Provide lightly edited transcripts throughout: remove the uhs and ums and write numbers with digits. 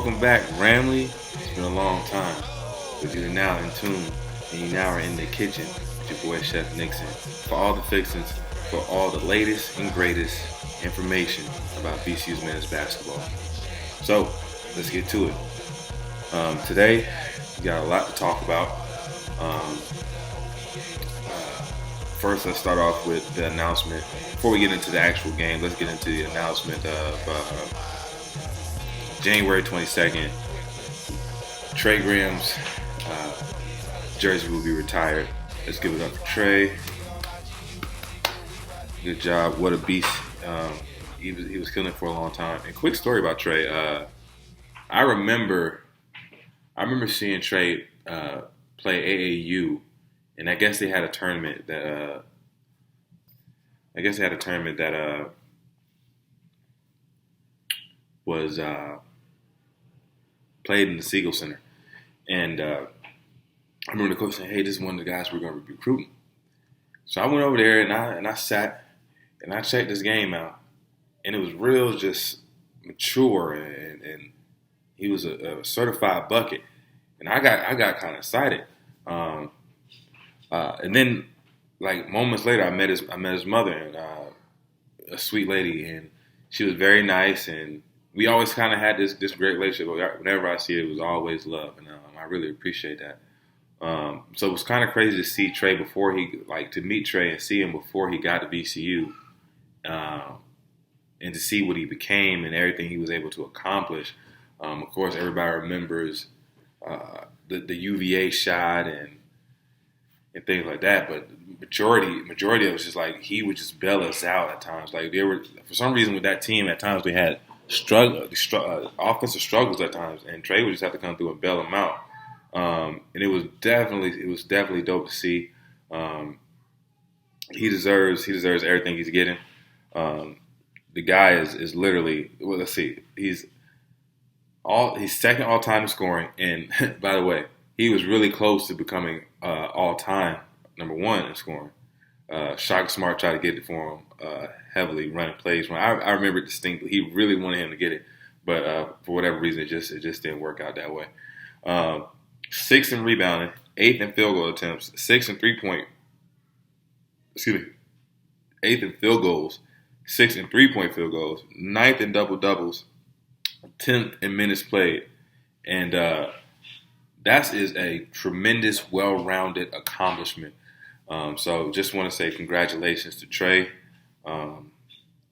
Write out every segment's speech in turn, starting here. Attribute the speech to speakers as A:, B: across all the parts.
A: welcome back, Ramley. It's been a long time, but you're now in tune, and you now are in the kitchen with your boy Chef Nixon for all the fixings, for all the latest and greatest information about VCU's men's basketball. So, let's get to it. Today, we got a lot to talk about. Um, First, let's start off with the announcement. Before we get into the actual game, let's get into the announcement of January 22nd. Trey Graham's jersey will be retired. Let's give it up for Trey. Good job. What a beast. He was killing it for a long time. And quick story about Trey. I remember seeing Trey play AAU, and I guess they had a tournament that was played in the Siegel Center. And I remember the coach saying, "Hey, this is one of the guys we're going to be recruiting." So I went over there and I sat and I checked this game out, and it was real just mature, and he was a certified bucket, and I got kind of excited. And then, like moments later, I met his mother, and a sweet lady, and she was very nice, and we always kind of had this great relationship. Whenever I see it, it was always love, and I really appreciate that. So it was kind of crazy to see Trey to meet Trey and see him before he got to VCU, and to see what he became and everything he was able to accomplish. Of course, everybody remembers the UVA shot and things like that, but majority of it was just like he would just bail us out at times. Like there were, for some reason, with that team, at times they had offensive struggles at times, and Trey would just have to come through and bail them out. And it was definitely dope to see. He deserves everything he's getting. The guy is literally, well, let's see, he's second all time in scoring, and by the way, he was really close to becoming all time number one in scoring. Shaka Smart tried to get it for him heavily, running plays. I remember it distinctly. He really wanted him to get it, but for whatever reason, it just didn't work out that way. Sixth in rebounding, eighth in field goal attempts, eighth in field goals, sixth in 3-point field goals, ninth in double doubles, 10th in minutes played, and that is a tremendous, well-rounded accomplishment. So just want to say congratulations to Trey.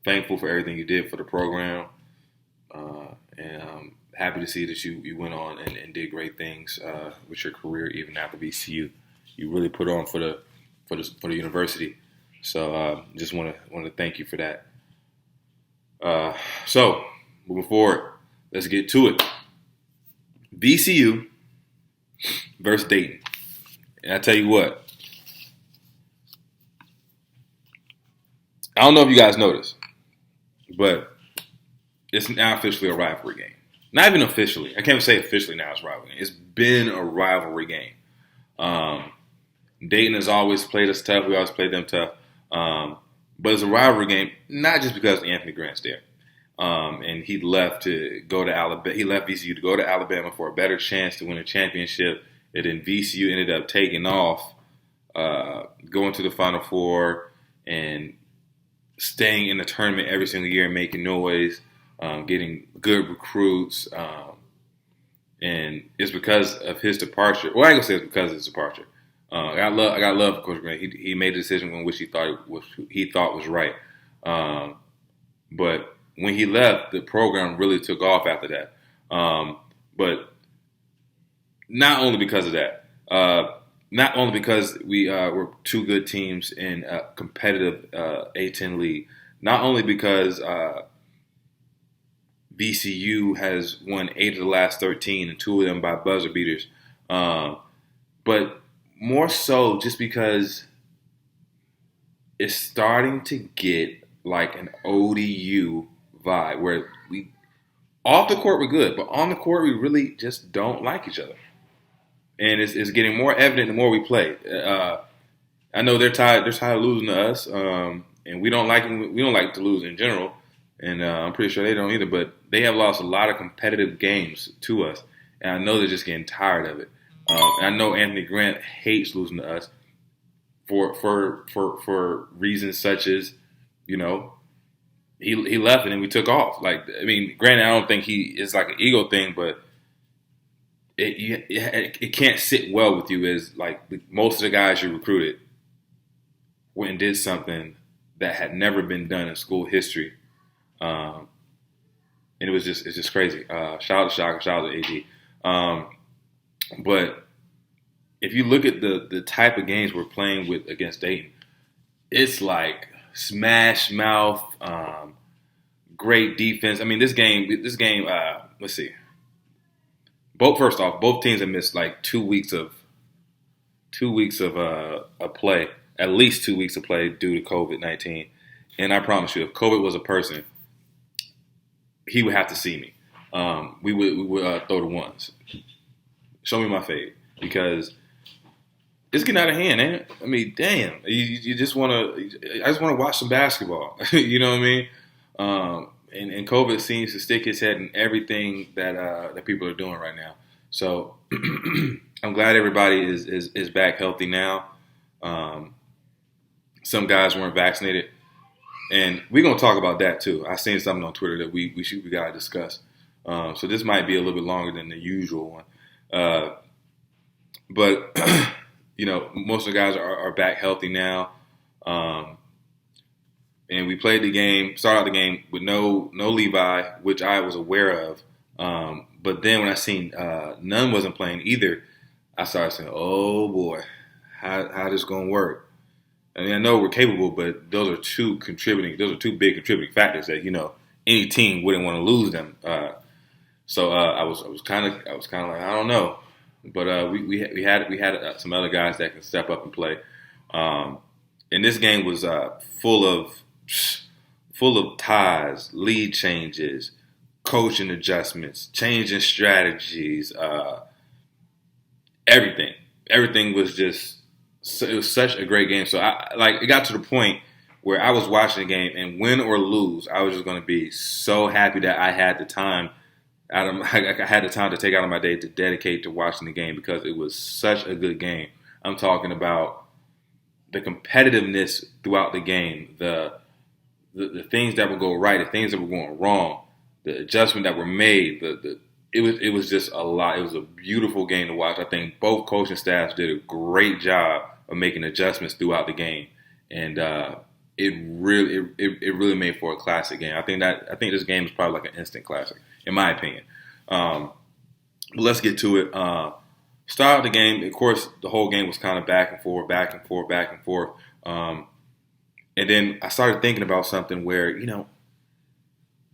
A: Thankful for everything you did for the program, and happy to see that you went on and did great things with your career even after VCU. You really put on for the university. So just want to thank you for that. So moving forward, let's get to it. VCU versus Dayton. And I tell you what, I don't know if you guys know this, but it's now officially a rivalry game. Not even officially. I can't say officially now it's a rivalry game. It's been a rivalry game. Dayton has always played us tough. We always played them tough. But it's a rivalry game, not just because Anthony Grant's there. And he left to go to Alabama. He left VCU to go to Alabama for a better chance to win a championship. And then VCU ended up taking off, going to the Final Four and staying in the tournament every single year and making noise, getting good recruits. And it's because of his departure. Well, I ain't gonna say it's because of his departure. I got love for Coach Grant. He made a decision in which he thought was right. But when he left, the program really took off after that. But not only because of that, not only because we were two good teams in a competitive A10 league, not only because VCU has won 8 of the last 13 and 2 of them by buzzer beaters, but more so just because it's starting to get like an ODU vibe where we off the court we're good, but on the court we really just don't like each other, and it's getting more evident the more we play. I know they're tired of losing to us, and we don't like to lose in general. and I'm pretty sure they don't either. But they have lost a lot of competitive games to us, and I know they're just getting tired of it. And I know Anthony Grant hates losing to us for reasons such as, you know, he left and then we took off. Like, I mean, granted, I don't think it's like an ego thing, but it can't sit well with you as like most of the guys you recruited went and did something that had never been done in school history, and it's just crazy. Shout out to Shaka, shout out to AG. But if you look at the type of games we're playing with against Dayton, it's like smash mouth, great defense. I mean, this game. Let's see. First off, both teams have missed like 2 weeks of play, at least 2 weeks of play due to COVID-19. And I promise you, if COVID was a person, he would have to see me. We would throw the ones. Show me my fade, because it's getting out of hand, ain't it? I mean, damn, you just want to. I just want to watch some basketball. You know what I mean? And COVID seems to stick his head in everything that people are doing right now. So I'm glad everybody is back healthy now. Some guys weren't vaccinated, and we're gonna talk about that too. I seen something on Twitter that we gotta discuss. So this might be a little bit longer than the usual one, but you know, most of the guys are back healthy now. And we played the game, started out the game with no Levi, which I was aware of. But then when I seen none wasn't playing either, I started saying, "Oh boy, how this gonna work?" I mean, I know we're capable, but those are two big contributing factors that, you know, any team wouldn't want to lose them. So I was kind of like, I don't know, but we had some other guys that can step up and play. And this game was full of ties, lead changes, coaching adjustments, changing strategies, everything. Everything was just, it was such a great game. So it got to the point where I was watching the game, and win or lose, I was just going to be so happy that I had the time to take out of my day to dedicate to watching the game, because it was such a good game. I'm talking about the competitiveness throughout the game, the things that would go right, the things that were going wrong, the adjustment that were made. It was just a lot. It was a beautiful game to watch. I think both coaching staffs did a great job of making adjustments throughout the game, and it really made for a classic game. I think this game is probably like an instant classic, in my opinion. But let's get to it. Start of the game, of course, the whole game was kind of back and forth. And then I started thinking about something where, you know,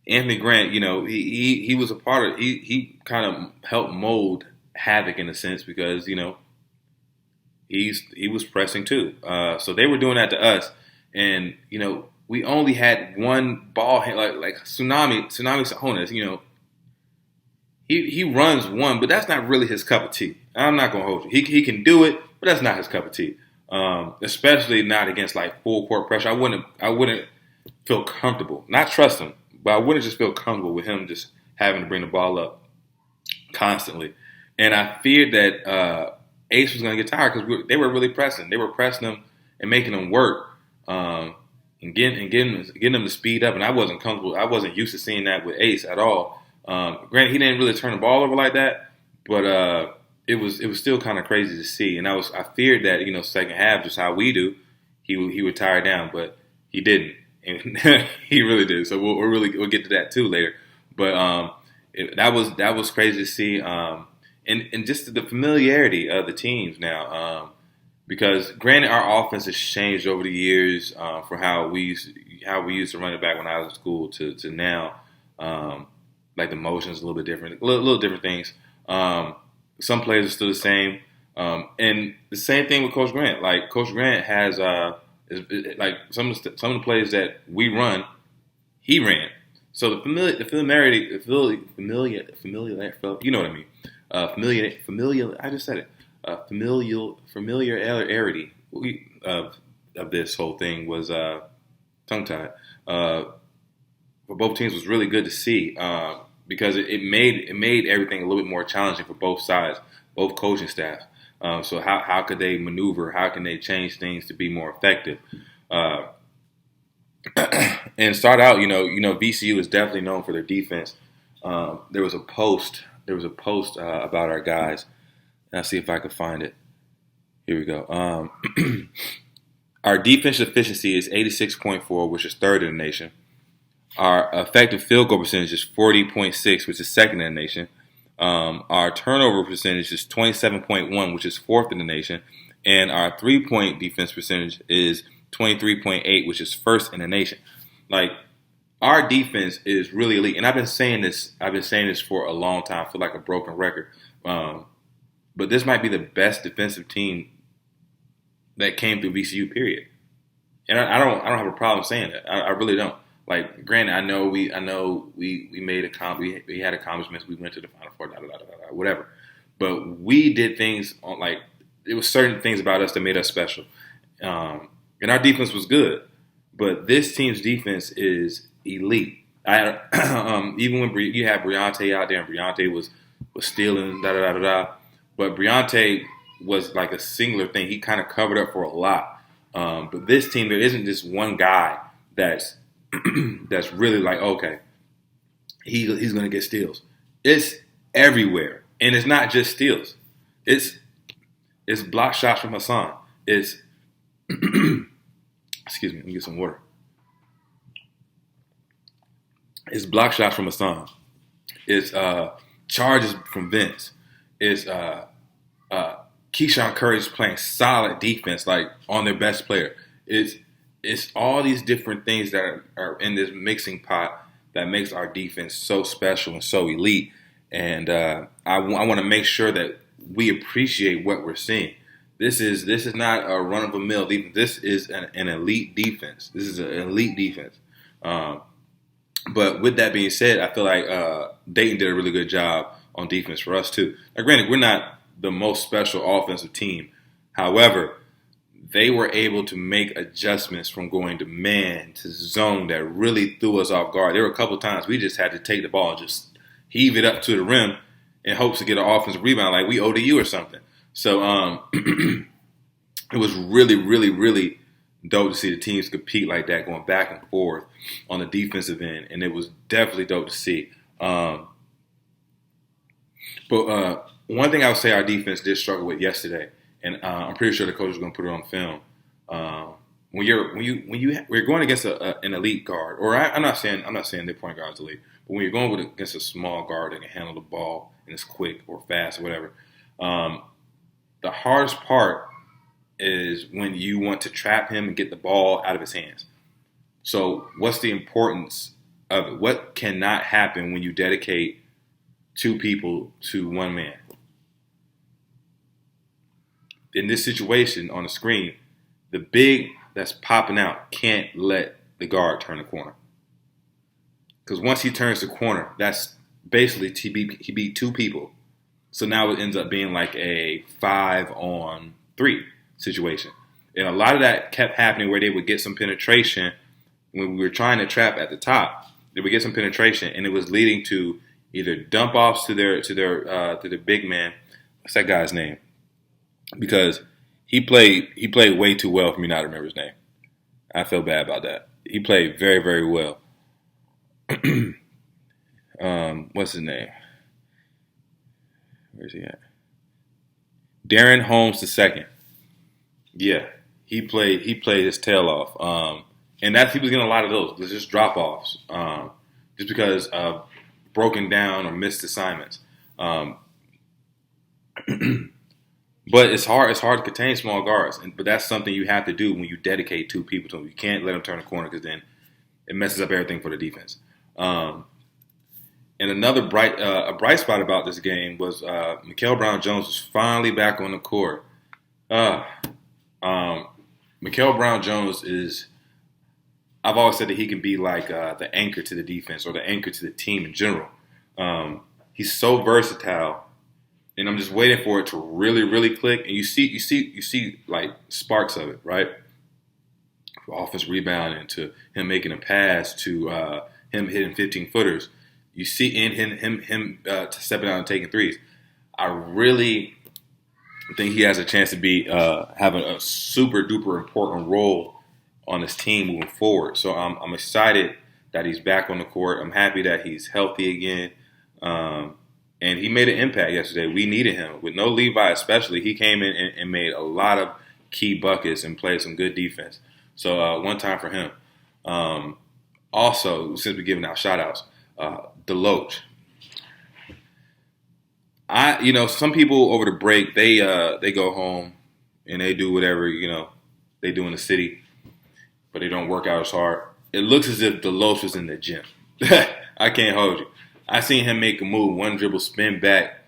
A: Anthony Grant, you know, he was a part of, he kind of helped mold Havoc in a sense, because, you know, he was pressing too. So they were doing that to us, and, you know, we only had one ball hand, like Tsunami Sahonis, you know, he runs one, but that's not really his cup of tea. I'm not gonna hold you. He can do it, but that's not his cup of tea. Especially not against like full court pressure. I wouldn't feel comfortable. Not trust him, but I wouldn't just feel comfortable with him just having to bring the ball up constantly. And I feared that Ace was going to get tired, because they were really pressing. They were pressing him and making him work, and getting them to speed up. And I wasn't comfortable. I wasn't used to seeing that with Ace at all. Granted, he didn't really turn the ball over like that, but it was still kind of crazy to see. And I feared that, you know, second half, just how we do, he would tire down, but he didn't, and he really did. So we'll get to that too later. But that was crazy to see, and just the familiarity of the teams now, because granted our offense has changed over the years, for how we used to run it back when I was in school to now. Like the motion's a little bit different, little different things. Some plays are still the same, and the same thing with Coach Grant. Like Coach Grant has, like some of the plays that we run, he ran. So the familiarity, you know what I mean. Familiar. I just said it. Familiarity of this whole thing was tongue tied. for both teams was really good to see because it made everything a little bit more challenging for both sides, both coaching staffs. So how could they maneuver? How can they change things to be more effective? And start out, VCU is definitely known for their defense. There was a post about our guys. I'll see if I can find it. Here we go. Our defensive efficiency is 86.4, which is third in the nation. Our effective field goal percentage is 40.6, which is second in the nation. Our turnover percentage is 27.1, which is fourth in the nation. And our 3-point defense percentage is 23.8, which is first in the nation. Like, our defense is really elite. And I've been saying this for a long time. I feel like a broken record. But this might be the best defensive team that came through VCU, period. And I don't have a problem saying that. I really don't. Like, granted, I know we made we had accomplishments. We went to the Final Four, whatever. But we did things on, like, it was certain things about us that made us special. And our defense was good. But this team's defense is elite. Even when you had Briante out there, and Briante was stealing, but Briante was like a singular thing. He kind of covered up for a lot. But this team, there isn't just one guy that's really like, okay, he's going to get steals. It's everywhere. And it's not just steals. It's block shots from Hassan. It's excuse me, let me get some water. It's block shots from Hassan. It's charges from Vince. It's Keyshawn Curry's playing solid defense, like on their best player. It's all these different things that are in this mixing pot that makes our defense so special and so elite. And I want to make sure that we appreciate what we're seeing. This is not a run of the mill defense. This is an elite defense. This is an elite defense. But with that being said, I feel like Dayton did a really good job on defense for us too. Now, granted, we're not the most special offensive team. However, they were able to make adjustments from going to man to zone that really threw us off guard. There were a couple of times we just had to take the ball and just heave it up to the rim in hopes to get an offensive rebound like we ODU or something. So it was really, really, really dope to see the teams compete like that, going back and forth on the defensive end, and it was definitely dope to see. But one thing I would say our defense did struggle with yesterday, and I'm pretty sure the coach is going to put it on film. We're going against an elite guard, or I'm not saying their point guard is elite, but when you're going against a small guard that can handle the ball and is quick or fast or whatever, the hardest part is when you want to trap him and get the ball out of his hands. So what's the importance of it? What cannot happen when you dedicate two people to one man? In this situation on the screen, the big that's popping out can't let the guard turn the corner. Because once he turns the corner, that's basically he beat two people. So now it ends up being like a 5-on-3 situation. And a lot of that kept happening where they would get some penetration when we were trying to trap at the top. They would get some penetration, and it was leading to either dump offs to their big man. What's that guy's name? Because he played way too well for me not to remember his name. I feel bad about that. He played very, very well. What's his name? Where's he at? Darren Holmes II. Yeah, he played his tail off. And he was getting a lot of those. Just drop offs. Just because of broken down or missed assignments. But it's hard to contain small guards. But that's something you have to do when you dedicate two people to them. You can't let them turn the corner because then it messes up everything for the defense. And another bright spot about this game was Mikael Brown-Jones was finally back on the court. Mikael Brown-Jones is, I've always said that he can be like the anchor to the defense or the anchor to the team in general. He's so versatile, and I'm just waiting for it to really, really click. And you see like sparks of it, right? Offense rebounding to him making a pass to him hitting 15-footers. You see him stepping out and taking threes. I really think he has a chance to be having a super duper important role on his team moving forward. So I'm excited that he's back on the court. I'm happy that he's healthy again. And he made an impact yesterday. We needed him. With no Levi especially, he came in and made a lot of key buckets and played some good defense. So one time for him. Also, since we're giving out shout-outs, Deloach. Some people over the break, they go home and they do whatever, they do in the city, but they don't work out as hard. It looks as if Deloach was in the gym. I can't hold you. I seen him make a move, one dribble, spin back,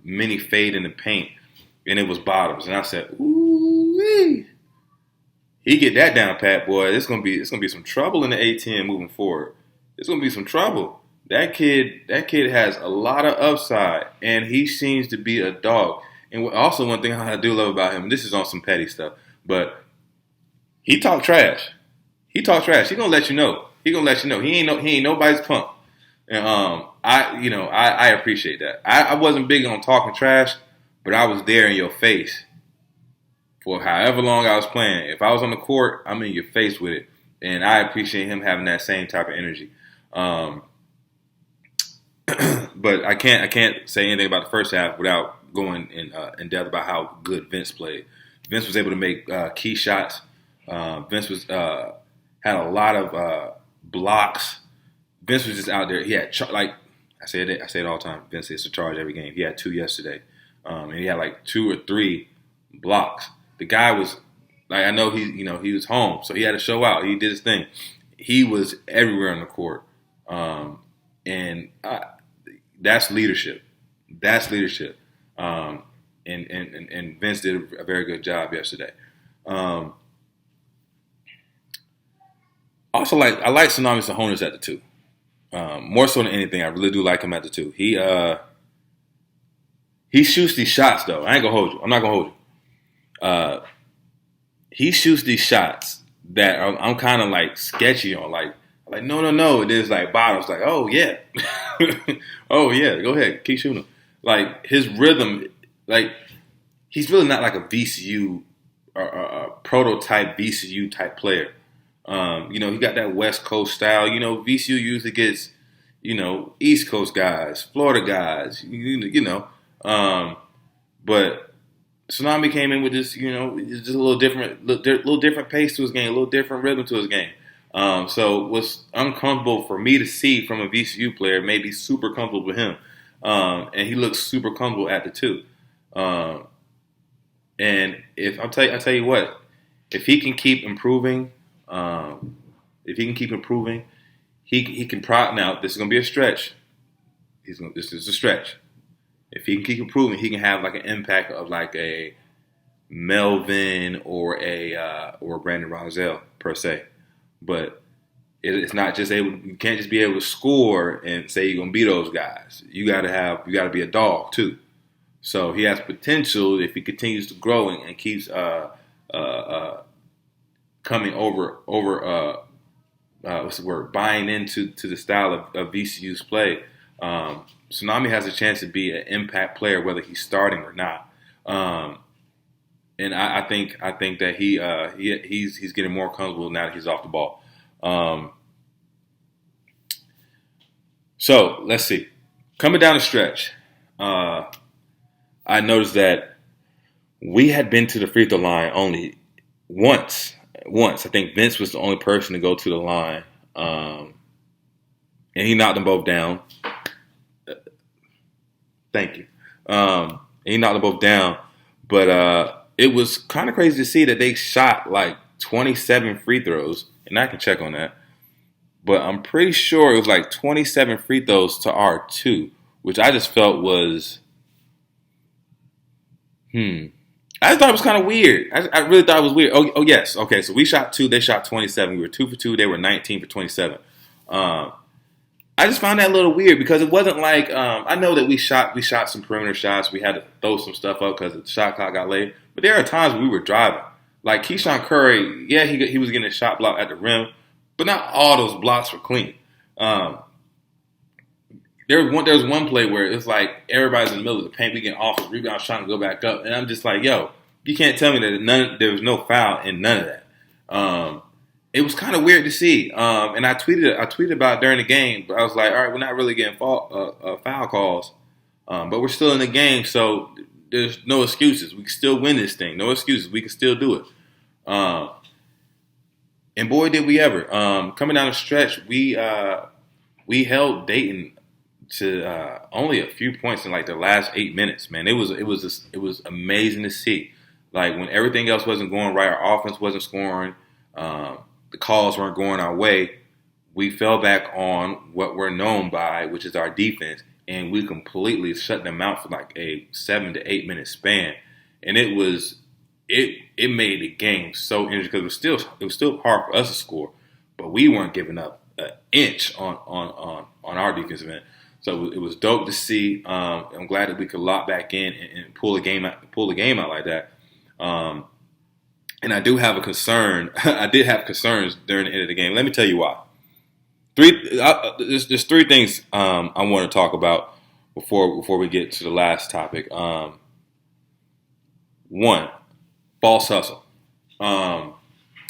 A: mini fade in the paint, and it was bottoms. And I said, ooh-wee. He get that down, Pat, boy. It's gonna be some trouble in the A10 moving forward. It's gonna be some trouble. That kid has a lot of upside, and he seems to be a dog. And also one thing I do love about him, this is on some petty stuff, but he talk trash. He gonna let you know. He ain't nobody's punk. And I appreciate that. I wasn't big on talking trash, but I was there in your face for however long I was playing. If I was on the court, I'm in your face with it, and I appreciate him having that same type of energy. But I can't say anything about the first half without going in depth about how good Vince played. Vince was able to make key shots. Vince was had a lot of blocks. Vince was just out there. He had I say it all the time. Vince is to charge every game. He had 2 yesterday, and he had like 2 or 3 blocks. The guy was I know he was home, so he had to show out. He did his thing. He was everywhere on the court, and that's leadership. That's leadership. And Vince did a very good job yesterday. Also, I like Tsunami Sahonis at the 2. More so than anything, I really do like him at the 2. He shoots these shots though. I ain't gonna hold you. I'm not gonna hold you. He shoots these shots that I'm kind of like sketchy on. Like no. It is like bottoms. Like oh yeah, oh yeah. Go ahead, keep shooting. Like his rhythm, like he's really not like a VCU or a prototype VCU type player. He got that West Coast style. VCU usually gets, East Coast guys, Florida guys, but Tsunami came in with this, just a little different pace to his game, a little different rhythm to his game. So what's uncomfortable for me to see from a VCU player may be super comfortable with him. And he looks super comfortable at the 2. And if I tell you what, if he can keep improving, he can now this is gonna be a stretch. This is a stretch. If he can keep improving, he can have like an impact of like a Melvin or a Brandon Roselle per se. But it's not just you can't just be able to score and say you're gonna be those guys. You gotta be a dog too. So he has potential if he continues to grow and keeps coming over buying into the style of VCU's play. Tsunami has a chance to be an impact player whether he's starting or not. And I think that he's getting more comfortable now that he's off the ball. So let's see. Coming down the stretch, I noticed that we had been to the free throw line only once. I think Vince was the only person to go to the line, and he knocked them both down. Thank you. He knocked them both down, but it was kind of crazy to see that they shot like 27 free throws, and I can check on that. But I'm pretty sure it was like 27 free throws to our 2, which I just felt was, I just thought it was kind of weird. I really thought it was weird. Oh yes. Okay, so we shot 2. They shot 27. We were 2 for 2. They were 19 for 27. I just found that a little weird because it wasn't like I know that we shot some perimeter shots. We had to throw some stuff up because the shot clock got late. But there are times we were driving. Like Keyshawn Curry, yeah, he was getting a shot block at the rim, but not all those blocks were clean. Um, there was one play where it's like everybody's in the middle of the paint, we getting offensive rebounds, trying to go back up, and I'm just like, yo, you can't tell me that there was no foul in none of that. It was kind of weird to see, and I tweeted about it during the game, but I was like, all right, we're not really getting foul calls, but we're still in the game, so there's no excuses. We can still win this thing. No excuses. We can still do it. And boy, did we ever! Coming down the stretch, we held Dayton to only a few points in like the last 8 minutes. Man, it was amazing to see. Like when everything else wasn't going right, our offense wasn't scoring, the calls weren't going our way. We fell back on what we're known by, which is our defense, and we completely shut them out for like a 7 to 8 minute span. And it made the game so interesting because it was still hard for us to score, but we weren't giving up an inch on our defensive end. So it was dope to see. I'm glad that we could lock back in and pull the game out like that. And I do have a concern. I did have concerns during the end of the game. Let me tell you why. There's three things I want to talk about before we get to the last topic. One, false hustle. I'm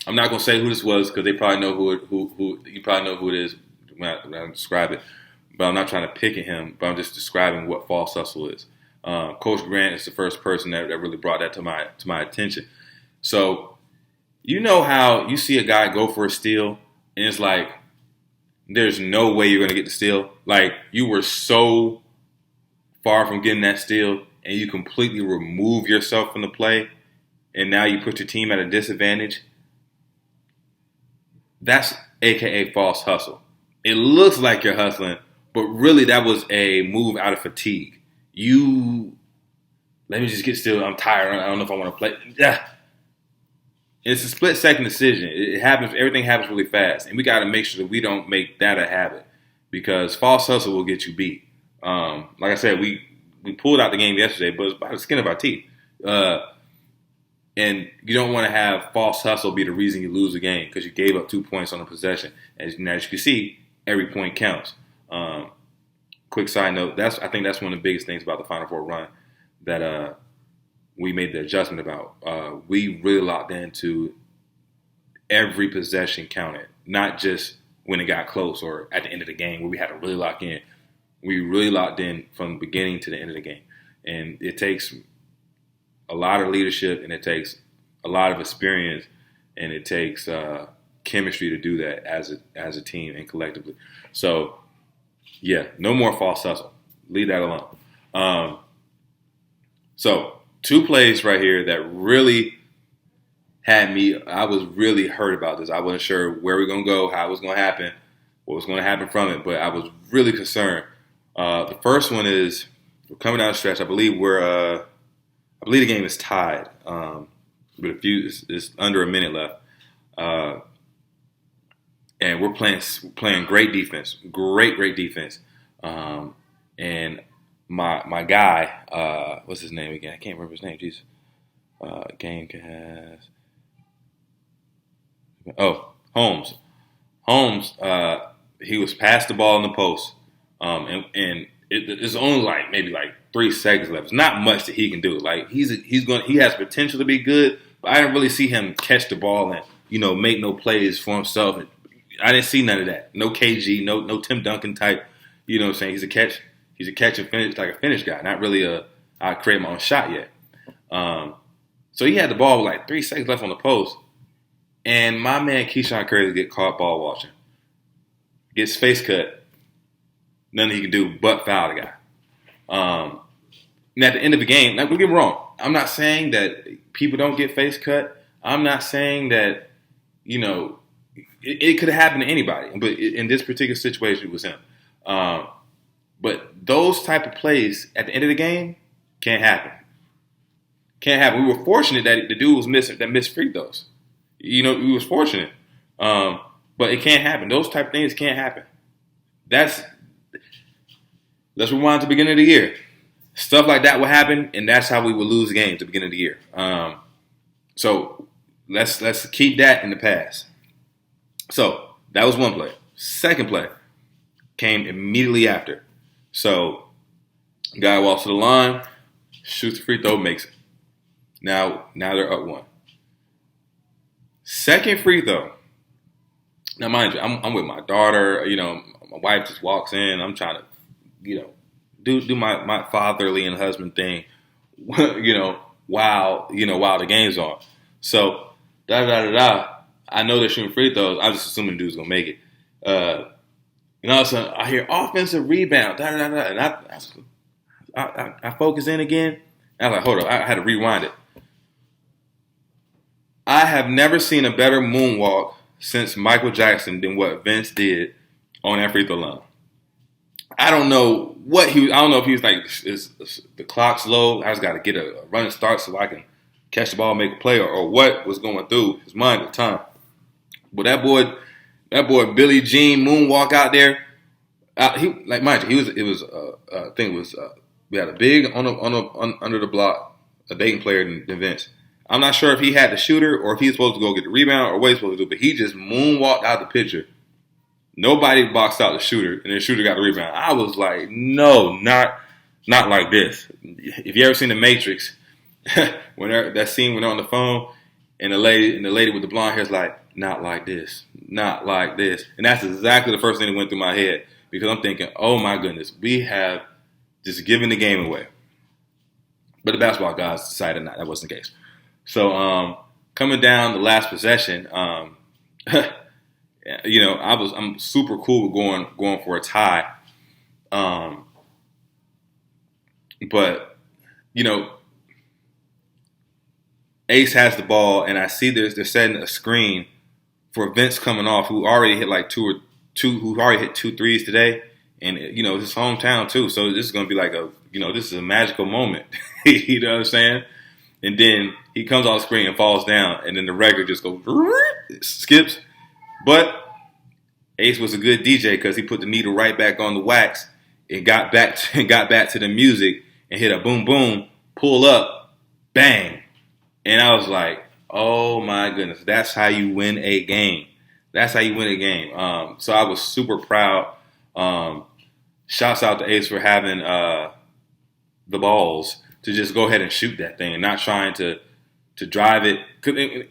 A: not gonna say who this was because they probably know who you probably know who it is when I describe it. But I'm not trying to pick at him. But I'm just describing what false hustle is. Coach Grant is the first person that really brought that to my attention. So you know how you see a guy go for a steal and it's like there's no way you're gonna get the steal. Like you were so far from getting that steal and you completely remove yourself from the play. And now you put your team at a disadvantage, that's AKA false hustle. It looks like you're hustling, but really that was a move out of fatigue. Let me just get still. I'm tired. I don't know if I want to play. Yeah. It's a split-second decision. It happens. Everything happens really fast. And we got to make sure that we don't make that a habit because false hustle will get you beat. Like I said, we pulled out the game yesterday, but it's by the skin of our teeth. And you don't want to have false hustle be the reason you lose the game because you gave up 2 points on a possession. As you can see, every point counts. Quick side note, I think that's one of the biggest things about the Final Four run that we made the adjustment about. We really locked into every possession counted, not just when it got close or at the end of the game where we had to really lock in. We really locked in from the beginning to the end of the game. And it takes a lot of leadership, and it takes a lot of experience, and it takes chemistry to do that as a team and collectively. So, yeah, no more false hustle. Leave that alone. So, 2 plays right here that really had me. I was really hurt about this. I wasn't sure where we are going to go, how it was going to happen, what was going to happen from it, but I was really concerned. The first one is we're coming down the stretch. I believe the game is tied, but it's under a minute left, and we're playing great defense, great defense, and my guy, what's his name again? I can't remember his name. Jesus, game has Holmes. Holmes, he was past the ball in the post, and it's only maybe 3 seconds left. It's not much that he can do. Like he has potential to be good, but I didn't really see him catch the ball and make no plays for himself. I didn't see none of that. No KG, no Tim Duncan type. You know what I'm saying? He's a catch and finish, like a finish guy, not really I create my own shot yet. So he had the ball with 3 seconds left on the post, and my man Keyshawn Curry get caught ball watching, gets face cut. Nothing he can do but foul the guy. And at the end of the game, don't get me wrong. I'm not saying that people don't get face cut. I'm not saying that, it could have happened to anybody. But in this particular situation, it was him. But those type of plays at the end of the game can't happen. Can't happen. We were fortunate that the dude was missed free throws. We was fortunate. But it can't happen. Those type of things can't happen. Let's rewind to the beginning of the year. Stuff like that would happen, and that's how we would lose games at the beginning of the year. So let's keep that in the past. So that was one play. Second play, came immediately after. So, guy walks to the line, shoots the free throw, makes it. Now they're up 1. Second free throw. Now, mind you, I'm with my daughter. My wife just walks in. I'm trying to, do my fatherly and husband thing, while the game's on. So, I know they're shooting free throws. I was just assuming the dude's gonna make it. And all of a sudden, I hear offensive rebound. And I focus in again. And I was like, hold up, I had to rewind it. I have never seen a better moonwalk since Michael Jackson than what Vince did on that free throw line. I don't know what I don't know if he was like, is the clock's low. I just got to get a running start so I can catch the ball, make a play, or what was going through his mind at the time. But that boy Billie Jean moonwalk out there. Mind you, we had a big under the block, a Dayton player than Vince. I'm not sure if he had the shooter or if he was supposed to go get the rebound or what he's supposed to do, but he just moonwalked out the picture. Nobody boxed out the shooter, and the shooter got the rebound. I was like, no, not like this. If you ever seen The Matrix, that scene when they're on the phone, and the lady with the blonde hair is like, not like this, not like this. And that's exactly the first thing that went through my head, because I'm thinking, oh my goodness, we have just given the game away. But the basketball guys decided not. That wasn't the case. So coming down the last possession, I'm super cool with going for a tie. But Ace has the ball, and I see they're setting a screen for Vince coming off, who already hit like who already hit 2 threes today, and his hometown too. So this is gonna be like this is a magical moment. You know what I'm saying? And then he comes off the screen and falls down, and then the record just goes skips. But Ace was a good DJ because he put the needle right back on the wax and got back to the music and hit a boom boom, pull up, bang. And I was like, oh my goodness, that's how you win a game. That's how you win a game. So I was super proud. Shouts out to Ace for having the balls to just go ahead and shoot that thing and not trying to drive it.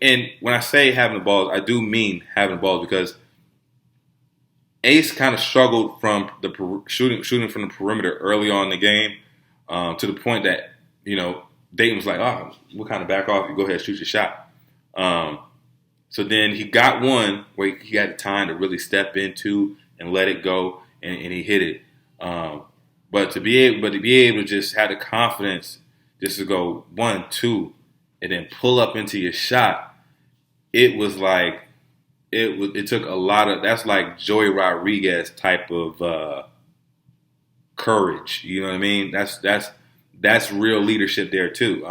A: And when I say having the balls, I do mean having the balls, because Ace kind of struggled from the shooting from the perimeter early on in the game, to the point that Dayton was like, oh, we'll kind of back off. You go ahead and shoot your shot. So then he got one where he had the time to really step into and let it go, and he hit it. But to be able to just have the confidence just to go 1, 2, and then pull up into your shot, it was like it took a lot of, that's like Joey Rodriguez type of courage. You know what I mean? That's real leadership there too.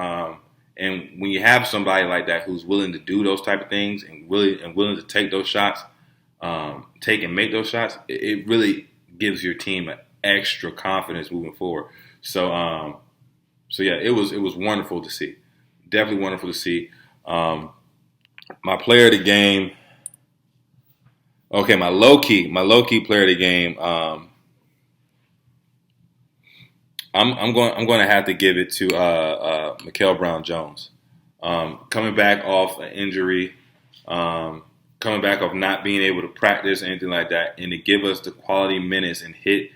A: And when you have somebody like that who's willing to do those type of things and willing to take those shots, take and make those shots, it really gives your team an extra confidence moving forward. So yeah, it was wonderful to see. Definitely wonderful to see. My player of the game. Okay, my low key player of the game. I'm going to have to give it to Mikael Brown-Jones. Coming back off an injury, coming back off not being able to practice anything like that, and to give us the quality minutes and hit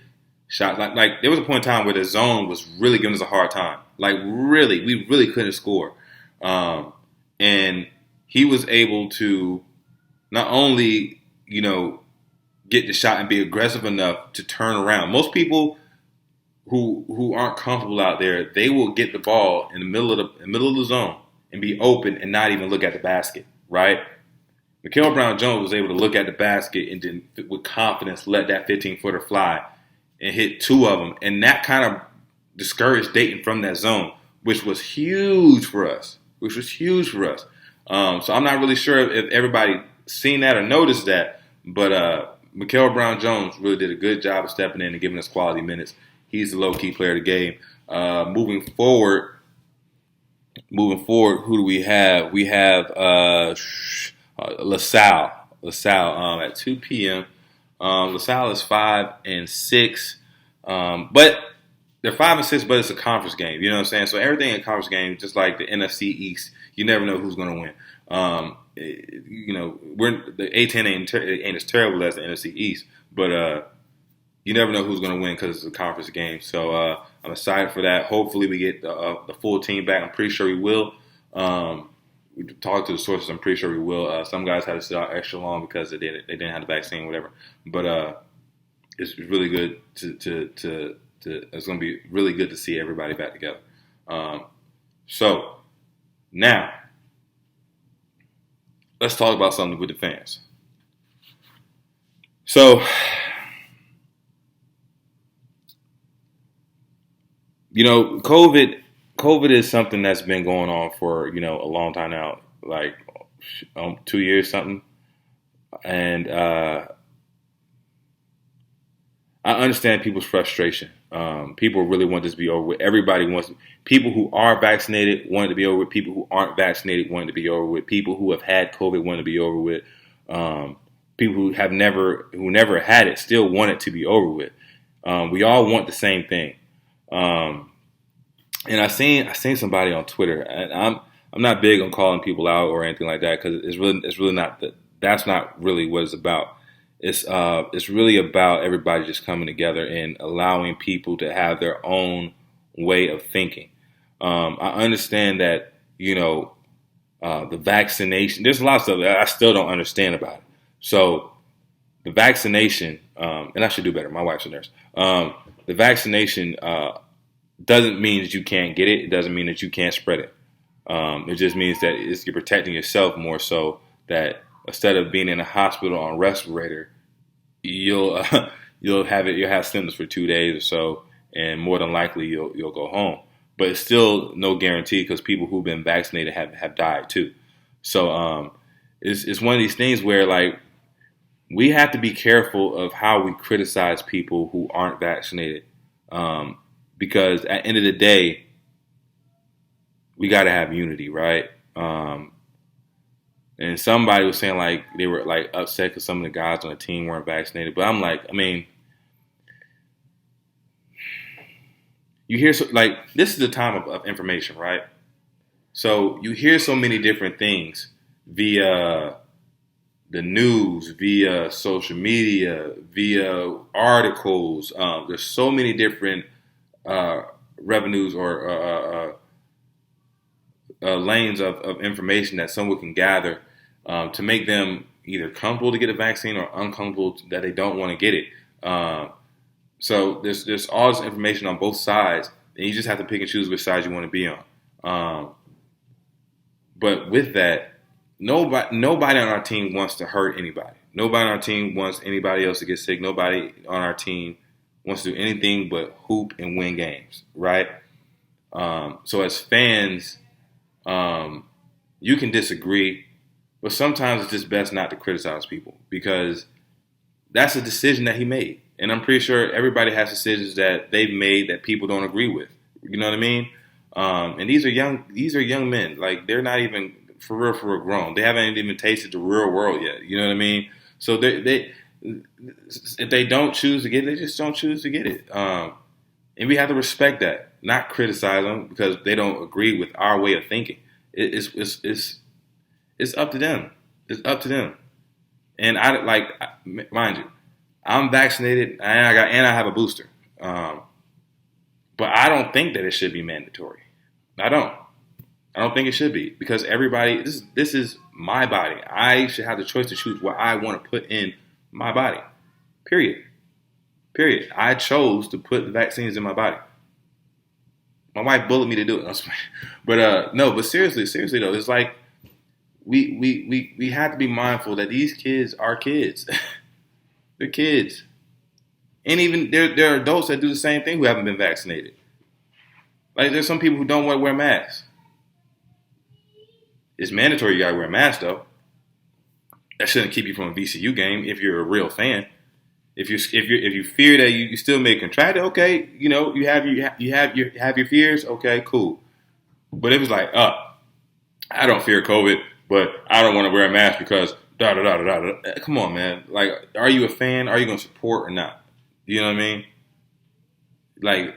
A: shots. Like there was a point in time where the zone was really giving us a hard time. Like really, we really couldn't score. And he was able to not only get the shot and be aggressive enough to turn around. Most people who aren't comfortable out there, they will get the ball in the middle of the zone and be open and not even look at the basket, right? Mikael Brown-Jones was able to look at the basket and then with confidence let that 15-footer fly and hit 2 of them. And that kind of discouraged Dayton from that zone, which was huge for us. So I'm not really sure if everybody seen that or noticed that, but Mikael Brown-Jones really did a good job of stepping in and giving us quality minutes. He's the low-key player of the game. Moving forward, who do we have? We have LaSalle at 2 p.m. LaSalle is 5-6, but they're 5-6, but it's a conference game. You know what I'm saying? So everything in a conference game, just like the NFC East, you never know who's going to win. The A10 ain't as terrible as the NFC East, but you never know who's going to win because it's a conference game. So I'm excited for that. Hopefully we get the full team back. I'm pretty sure we will. We talked to the sources. I'm pretty sure we will. Some guys had to sit out extra long because they didn't have the vaccine, whatever. But it's really good to it's going to be really good to see everybody back together. So now let's talk about something with the fans. So, COVID is something that's been going on for, a long time now, like 2 years something. And I understand people's frustration. People really want this to be over with. People who are vaccinated want it to be over with. People who aren't vaccinated want it to be over with. People who have had COVID want it to be over with. People who never had it still want it to be over with. We all want the same thing. And I seen somebody on Twitter, and I'm not big on calling people out or anything like that because it's really not that's not really what it's about. It's really about everybody just coming together and allowing people to have their own way of thinking. I understand that the vaccination. There's a lot of stuff that I still don't understand about it. So the vaccination, and I should do better. My wife's a nurse. The vaccination doesn't mean that you can't get it. It doesn't mean that you can't spread it. It just means that you're protecting yourself more so that instead of being in a hospital on respirator, you'll have symptoms for 2 days or so, and more than likely you'll go home. But it's still no guarantee because people who've been vaccinated have died too. So it's one of these things where like we have to be careful of how we criticize people who aren't vaccinated, because at the end of the day, we got to have unity, right? And somebody was saying like they were like upset because some of the guys on the team weren't vaccinated. But I'm like, you hear this is the time of information, right? So you hear so many different things via the news, via social media, via articles. There's so many different revenues or lanes of information that someone can gather to make them either comfortable to get a vaccine or uncomfortable that they don't want to get it. So there's all this information on both sides, and you just have to pick and choose which side you want to be on. But with that, nobody on our team wants to hurt anybody. Nobody on our team wants anybody else to get sick. Nobody on our team wants to do anything but hoop and win games, right? So as fans, you can disagree, but sometimes it's just best not to criticize people because that's a decision that he made. And I'm pretty sure everybody has decisions that they've made that people don't agree with. You know what I mean? And these are young men. Like they're not even for real grown. They haven't even tasted the real world yet. You know what I mean? So they if they don't choose to get it, they just don't choose to get it. And we have to respect that, not criticize them because they don't agree with our way of thinking. It's up to them. It's up to them. And mind you, I'm vaccinated and I have a booster. But I don't think that it should be mandatory. I don't think it should be because everybody. This is my body. I should have the choice to choose what I want to put in my body. Period. I chose to put the vaccines in my body. My wife bullied me to do it. But no. But seriously though, it's like we have to be mindful that these kids are kids. They're kids, and even there are adults that do the same thing who haven't been vaccinated. Like there's some people who don't want to wear masks. It's mandatory you gotta wear a mask though. That shouldn't keep you from a VCU game if you're a real fan. If you fear that you still may contract it, okay, you have your fears, okay, cool. But if it's like, I don't fear COVID, but I don't want to wear a mask because da da da da da. Come on, man. Like, are you a fan? Are you going to support or not? You know what I mean? Like,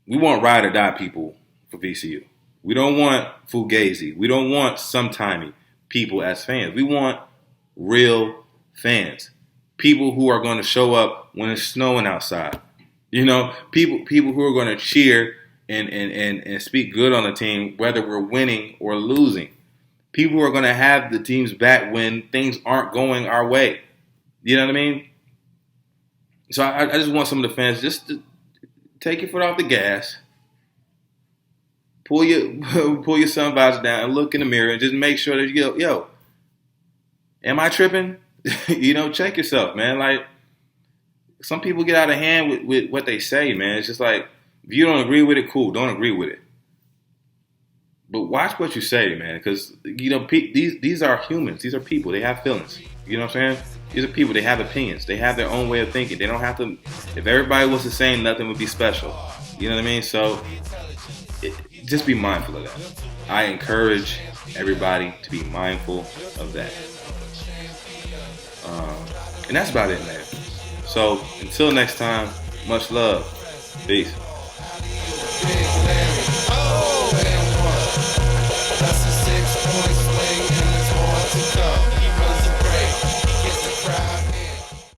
A: we want ride or die people for VCU. We don't want fugazi. We don't want sometimey people as fans. We want real fans. People who are going to show up when it's snowing outside. You know, people who are going to cheer and speak good on the team, whether we're winning or losing. People who are going to have the team's back when things aren't going our way. You know what I mean? So I just want some of the fans just to take your foot off the gas, pull your sun visor down, and look in the mirror and just make sure that you go, yo, am I tripping? Check yourself, man. Like, some people get out of hand with what they say, man. It's just like, if you don't agree with it, cool. Don't agree with it. But watch what you say, man, because these are humans. These are people. They have feelings. You know what I'm saying? These are people. They have opinions. They have their own way of thinking. They don't have to. If everybody was the same, nothing would be special. You know what I mean? So just be mindful of that. I encourage everybody to be mindful of that. And that's about it, man. So until next time, much love. Peace.